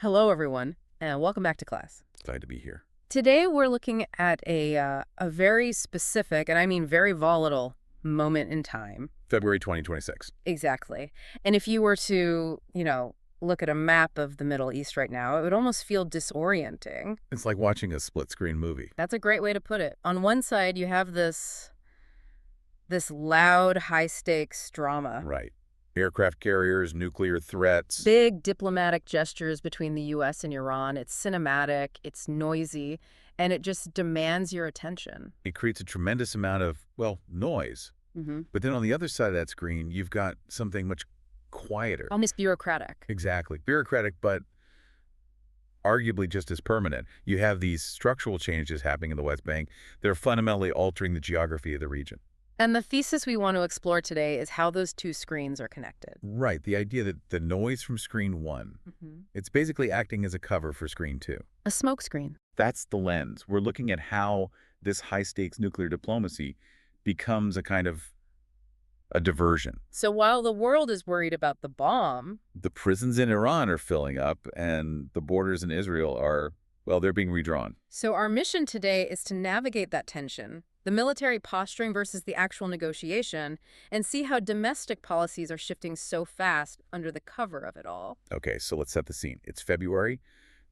Hello, everyone, and welcome back to class. Glad to be here. Today, we're looking at a very specific, and I mean very volatile, moment in time. February 2026. Exactly. And if you were to, look at a map of the Middle East right now, it would almost feel disorienting. It's like watching a split-screen movie. That's a great way to put it. On one side, you have this loud, high-stakes drama. Right. Aircraft carriers, nuclear threats. Big diplomatic gestures between the U.S. and Iran. It's cinematic, it's noisy, and it just demands your attention. It creates a tremendous amount of, noise. But then on the other side of that screen, you've got something much quieter. Almost bureaucratic. Exactly. Bureaucratic, but arguably just as permanent. You have these structural changes happening in the West Bank that are fundamentally altering the geography of the region. And the thesis we want to explore today is how those two screens are connected. Right. The idea that the noise from screen one, it's basically acting as a cover for screen two. A smoke screen. That's the lens. We're looking at how this high-stakes nuclear diplomacy becomes a kind of a diversion. So while the world is worried about the bomb, The prisons in Iran are filling up, and the borders in Israel are, they're being redrawn. so our mission today is to navigate that tension, the military posturing versus the actual negotiation, and see how domestic policies are shifting so fast under the cover of it all. Okay, so let's set the scene. It's February.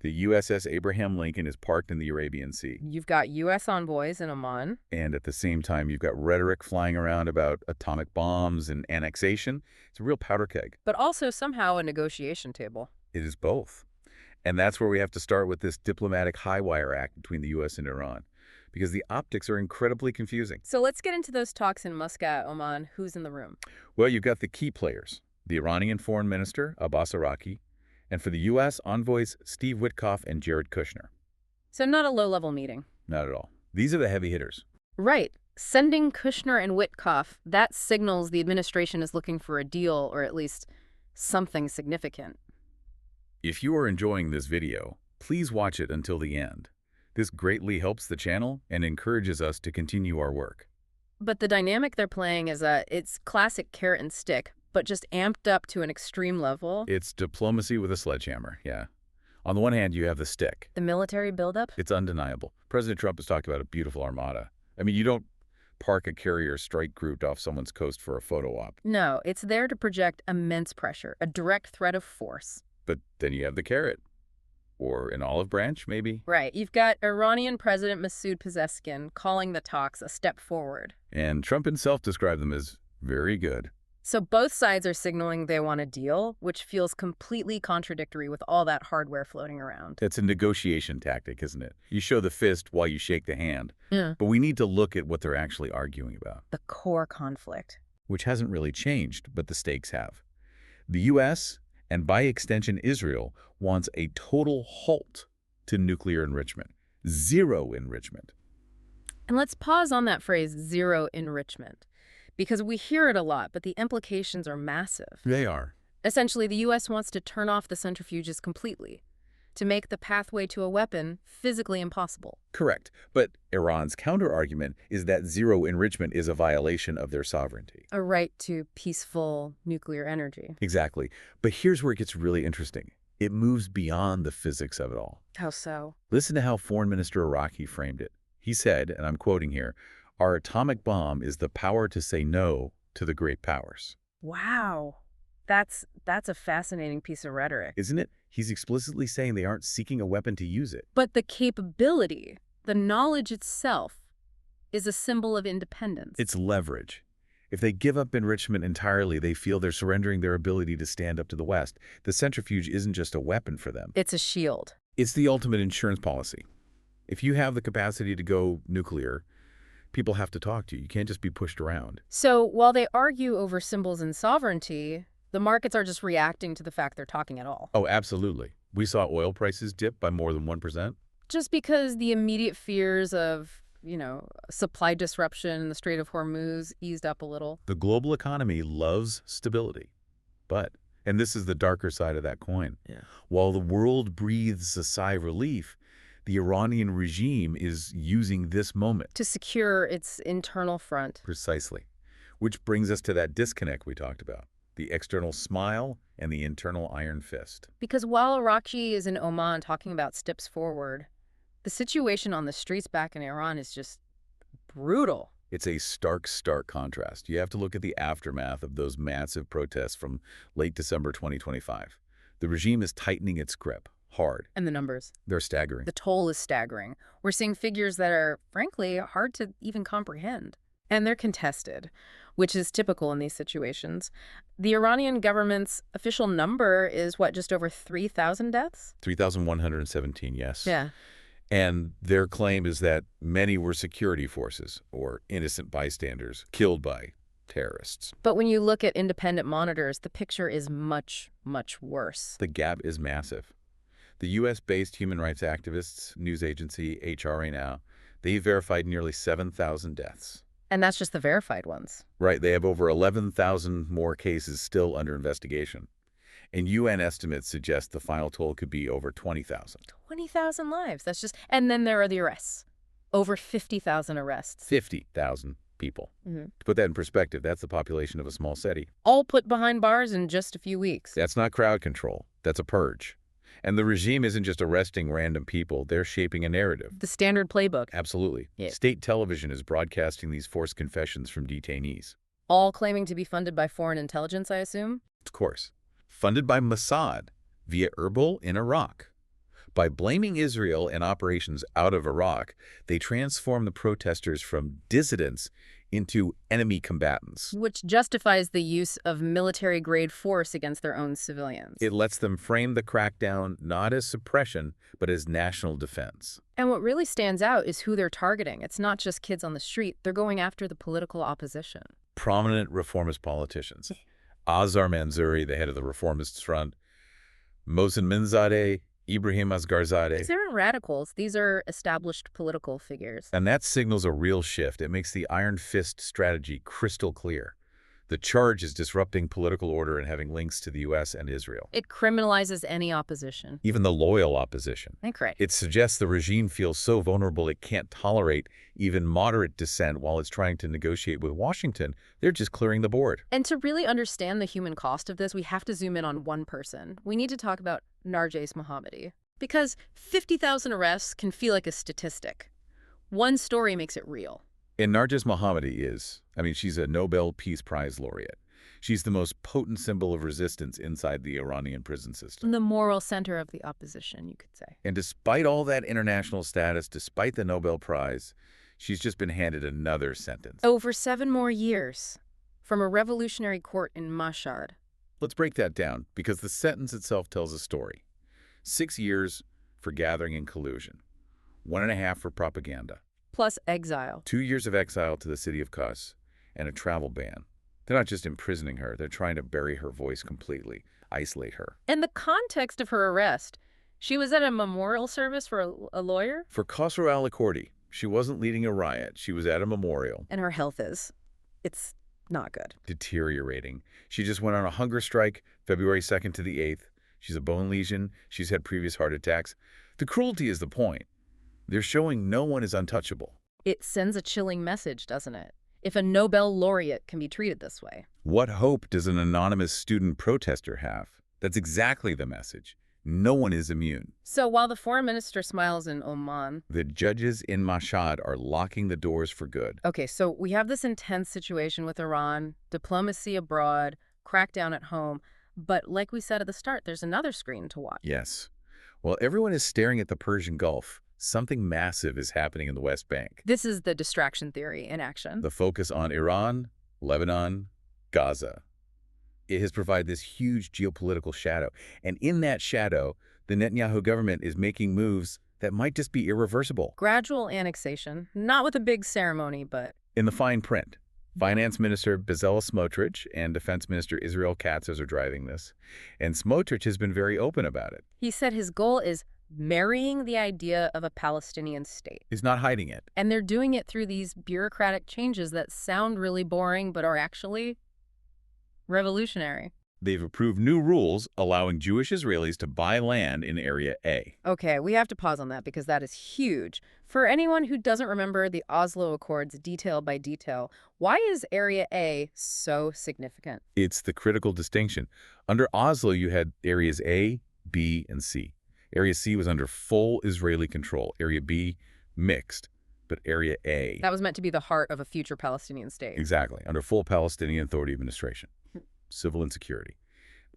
The USS Abraham Lincoln is parked in the Arabian Sea. You've got U.S. envoys in Oman. And at the same time, you've got rhetoric flying around about atomic bombs and annexation. It's a real powder keg. But also somehow a negotiation table. It is both. And that's where we have to start with this diplomatic high-wire act between the U.S. and Iran, because the optics are incredibly confusing. So let's get into those talks in Muscat, Oman. Who's in the room? Well, you've got the key players, the Iranian Foreign Minister, Abbas Araki, and for the U.S., envoys Steve Witkoff and Jared Kushner. So not a low-level meeting. Not at all. These are the heavy hitters. Right. Sending Kushner and Witkoff, that signals the administration is looking for a deal, or at least something significant. If you are enjoying this video, please watch it until the end. This greatly helps the channel and encourages us to continue our work. But the dynamic they're playing is it's classic carrot and stick, but just amped up to an extreme level. It's diplomacy with a sledgehammer, yeah. On the one hand, you have the stick. The military buildup? It's undeniable. President Trump has talked about a beautiful armada. I mean, you don't park a carrier strike group off someone's coast for a photo op. No, it's there to project immense pressure, a direct threat of force. But then you have the carrot. Or an olive branch, maybe? Right. You've got Iranian President Masoud Pezeshkian calling the talks a step forward. And Trump himself described them as very good. So both sides are signaling they want a deal, which feels completely contradictory with all that hardware floating around. It's a negotiation tactic, isn't it? You show the fist while you shake the hand. Yeah. But we need to look at what they're actually arguing about. The core conflict. Which hasn't really changed, but the stakes have. The U.S., and by extension Israel, wants a total halt to nuclear enrichment. Zero enrichment. And let's pause on that phrase, zero enrichment, because we hear it a lot, but the implications are massive. They are. Essentially, the U.S. wants to turn off the centrifuges completely, to make the pathway to a weapon physically impossible. Correct. But Iran's counterargument is that zero enrichment is a violation of their sovereignty. A right to peaceful nuclear energy. Exactly. But here's where it gets really interesting. It moves beyond the physics of it all. How so? Listen to how Foreign Minister Araki framed it. He said, and I'm quoting here, "Our atomic bomb is the power to say no to the great powers." Wow. That's a fascinating piece of rhetoric. Isn't it? He's explicitly saying they aren't seeking a weapon to use it. But the capability, the knowledge itself, is a symbol of independence. It's leverage. If they give up enrichment entirely, they feel they're surrendering their ability to stand up to the West. The centrifuge isn't just a weapon for them. It's a shield. It's the ultimate insurance policy. If you have the capacity to go nuclear, people have to talk to you. You can't just be pushed around. So while they argue over symbols and sovereignty, the markets are just reacting to the fact they're talking at all. Oh, absolutely. We saw oil prices dip by more than 1%. Just because the immediate fears of, supply disruption in the Strait of Hormuz eased up a little. The global economy loves stability. But, and this is the darker side of that coin, while the world breathes a sigh of relief, the Iranian regime is using this moment to secure its internal front. Precisely. Which brings us to that disconnect we talked about. the external smile and the internal iron fist. Because while Iraqi is in Oman talking about steps forward, the situation on the streets back in Iran is just brutal. It's a stark contrast. You have to look at the aftermath of those massive protests from late December 2025. The regime is tightening its grip, hard. And the numbers. They're staggering. The toll is staggering. We're seeing figures that are, frankly, hard to even comprehend. And they're contested, which is typical in these situations. The Iranian government's official number is, what, just over 3,000 deaths? 3,117, yes. Yeah. And their claim is that many were security forces or innocent bystanders killed by terrorists. But when you look at independent monitors, the picture is much, much worse. The gap is massive. The U.S.-based human rights activists news agency HRA Now, they verified nearly 7,000 deaths. And that's just the verified ones. Right. They have over 11,000 more cases still under investigation. And UN estimates suggest the final toll could be over 20,000. 20,000 lives. That's just... And then there are the arrests. Over 50,000 arrests. 50,000 people. Mm-hmm. To put that in perspective, that's the population of a small city. All put behind bars in just a few weeks. That's not crowd control. That's a purge. And the regime isn't just arresting random people. They're shaping a narrative. The standard playbook. Absolutely. Yeah. State television is broadcasting these forced confessions from detainees. All claiming to be funded by foreign intelligence, I assume? Of course. Funded by Mossad via Erbil in Iraq. By blaming Israel and operations out of Iraq, they transform the protesters from dissidents into enemy combatants. Which justifies the use of military-grade force against their own civilians. It lets them frame the crackdown not as suppression, but as national defense. And what really stands out is who they're targeting. It's not just kids on the street. They're going after the political opposition. Prominent reformist politicians. Azar Mansouri, the head of the Reformist Front, Mohsen Minzadeh, Ibrahim Asgharzadeh. These aren't radicals. These are established political figures. And that signals a real shift. It makes the iron fist strategy crystal clear. The charge is disrupting political order and having links to the U.S. and Israel. It criminalizes any opposition. Even the loyal opposition. Right. It suggests the regime feels so vulnerable it can't tolerate even moderate dissent while it's trying to negotiate with Washington. They're just clearing the board. And to really understand the human cost of this, we have to zoom in on one person. We need to talk about Narges Mohammadi. Because 50,000 arrests can feel like a statistic. One story makes it real. And Narges Mohammadi she's a Nobel Peace Prize laureate. She's the most potent symbol of resistance inside the Iranian prison system. The moral center of the opposition, you could say. And despite all that international status, despite the Nobel Prize, she's just been handed another sentence. Over 7 more years from a revolutionary court in Mashhad. Let's break that down, because the sentence itself tells a story. 6 years for gathering and collusion. 1.5 for propaganda. Plus exile. 2 years of exile to the city of Kos and a travel ban. They're not just imprisoning her, they're trying to bury her voice completely, isolate her. And the context of her arrest, she was at a memorial service for a lawyer? For Khosrow al-Kurdi, she wasn't leading a riot, she was at a memorial. And her health it's not good. Deteriorating. She just went on a hunger strike February 2nd to the 8th. She's a bone lesion, she's had previous heart attacks. The cruelty is the point. They're showing no one is untouchable. It sends a chilling message, doesn't it? If a Nobel laureate can be treated this way. What hope does an anonymous student protester have? That's exactly the message. No one is immune. So while the foreign minister smiles in Oman, the judges in Mashhad are locking the doors for good. Okay, so we have this intense situation with Iran, diplomacy abroad, crackdown at home. But like we said at the start, there's another screen to watch. Yes. While everyone is staring at the Persian Gulf, something massive is happening in the West Bank. This is the distraction theory in action. The focus on Iran, Lebanon, Gaza. It has provided this huge geopolitical shadow. And in that shadow, the Netanyahu government is making moves that might just be irreversible. Gradual annexation, not with a big ceremony, but... in the fine print. Finance Minister Bezalel Smotrich and Defense Minister Israel Katz are driving this. And Smotrich has been very open about it. He said his goal is marrying the idea of a Palestinian state. He's not hiding it. And they're doing it through these bureaucratic changes that sound really boring but are actually revolutionary. They've approved new rules allowing Jewish Israelis to buy land in Area A. Okay, we have to pause on that because that is huge. For anyone who doesn't remember the Oslo Accords detail by detail, why is Area A so significant? It's the critical distinction. Under Oslo, you had Areas A, B, and C. Area C was under full Israeli control. Area B, mixed. But Area A... That was meant to be the heart of a future Palestinian state. Exactly. Under full Palestinian Authority administration. Civil insecurity.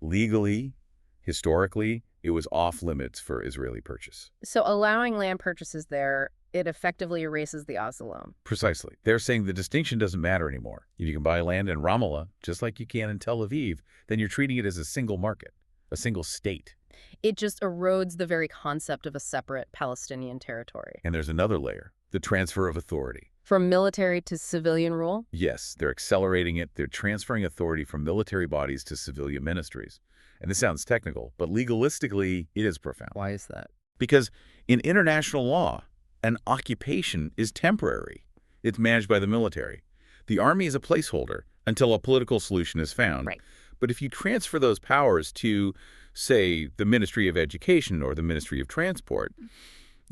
Legally, historically, it was off limits for Israeli purchase. So allowing land purchases there, it effectively erases the Oslo. Precisely. They're saying the distinction doesn't matter anymore. If you can buy land in Ramallah, just like you can in Tel Aviv, then you're treating it as a single market, a single state. It just erodes the very concept of a separate Palestinian territory. And there's another layer, the transfer of authority. From military to civilian rule? Yes, they're accelerating it. They're transferring authority from military bodies to civilian ministries. And this sounds technical, but legalistically, it is profound. Why is that? Because in international law, an occupation is temporary. It's managed by the military. The army is a placeholder until a political solution is found. Right. But if you transfer those powers to, say, the Ministry of Education or the Ministry of Transport,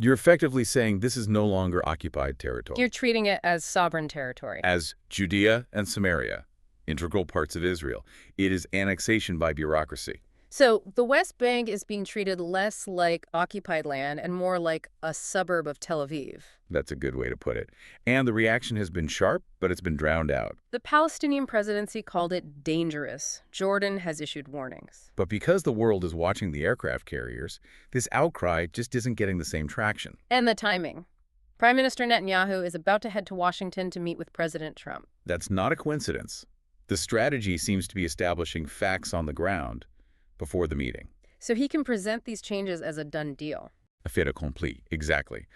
you're effectively saying this is no longer occupied territory. You're treating it as sovereign territory. As Judea and Samaria, integral parts of Israel. It is annexation by bureaucracy. So the West Bank is being treated less like occupied land and more like a suburb of Tel Aviv. That's a good way to put it. And the reaction has been sharp, but it's been drowned out. The Palestinian presidency called it dangerous. Jordan has issued warnings. But because the world is watching the aircraft carriers, this outcry just isn't getting the same traction. And the timing. Prime Minister Netanyahu is about to head to Washington to meet with President Trump. That's not a coincidence. The strategy seems to be establishing facts on the ground before the meeting. So he can present these changes as a done deal. A fait accompli, exactly.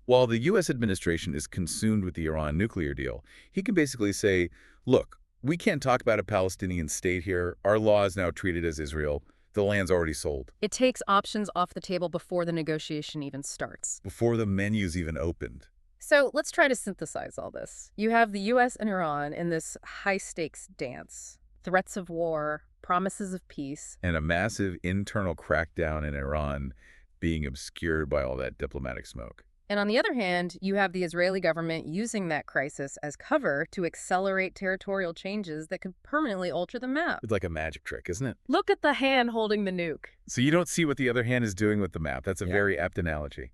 While the U.S. administration is consumed with the Iran nuclear deal, he can basically say, look, we can't talk about a Palestinian state here. Our law is now treated as Israel. The land's already sold. It takes options off the table before the negotiation even starts. Before the menu's even opened. So let's try to synthesize all this. You have the U.S. and Iran in this high-stakes dance. Threats of war, promises of peace. And a massive internal crackdown in Iran being obscured by all that diplomatic smoke. And on the other hand, you have the Israeli government using that crisis as cover to accelerate territorial changes that could permanently alter the map. It's like a magic trick, isn't it? Look at the hand holding the nuke. So you don't see what the other hand is doing with the map. That's a very apt analogy.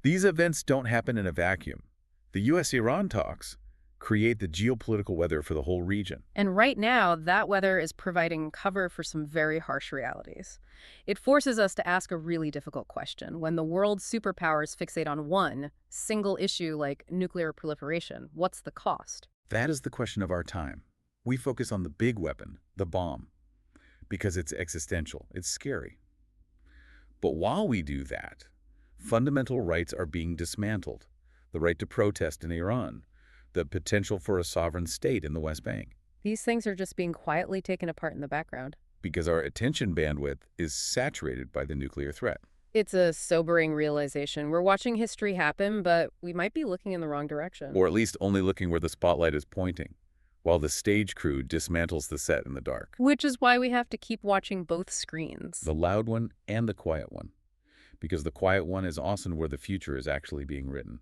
These events don't happen in a vacuum. The U.S.-Iran talks create the geopolitical weather for the whole region. And right now, that weather is providing cover for some very harsh realities. It forces us to ask a really difficult question. When the world's superpowers fixate on one single issue like nuclear proliferation, what's the cost? That is the question of our time. We focus on the big weapon, the bomb, because it's existential, it's scary. But while we do that, fundamental rights are being dismantled. The right to protest in Iran, the potential for a sovereign state in the West Bank. These things are just being quietly taken apart in the background. Because our attention bandwidth is saturated by the nuclear threat. It's a sobering realization. We're watching history happen, but we might be looking in the wrong direction. Or at least only looking where the spotlight is pointing, while the stage crew dismantles the set in the dark. Which is why we have to keep watching both screens. The loud one and the quiet one. Because the quiet one is often where the future is actually being written.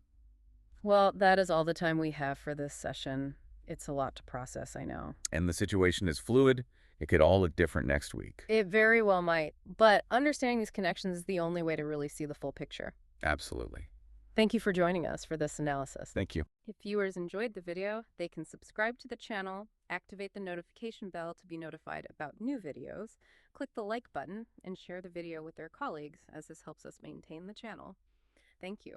Well, that is all the time we have for this session. It's a lot to process, I know. And the situation is fluid. It could all look different next week. It very well might, but understanding these connections is the only way to really see the full picture. Absolutely. Thank you for joining us for this analysis. Thank you. If viewers enjoyed the video, they can subscribe to the channel, activate the notification bell to be notified about new videos, click the like button, and share the video with their colleagues as this helps us maintain the channel. Thank you.